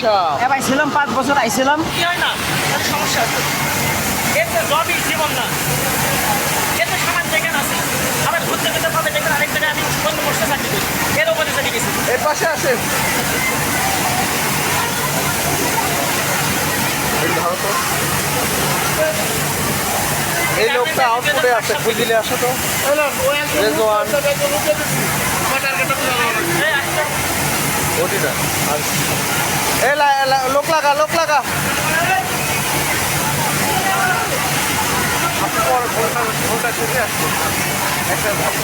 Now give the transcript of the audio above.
সমস্যা? ভাই ছিলাম 5 বছর আইছিলাম। কি হয় না সমস্যা আছে, এর তো জবই জীবন না, এর তো সামান জায়গা আছে। আবার ঘুরতে ঘুরতে পাবে দেখবেন আরেক জায়গায় আমি বন্ধু বসতে চাকরি করি, এর উপরে চলে গেছি। এর পাশে আসেন, ধরো তো। এই লোকটা আউটপুটে আছে, খুঁজিলে আসো তো। রেজওয়ান ওটিটা লোক লাগা, লোক লাগা। ঘন্টা শেষে আসছে একটা ভালো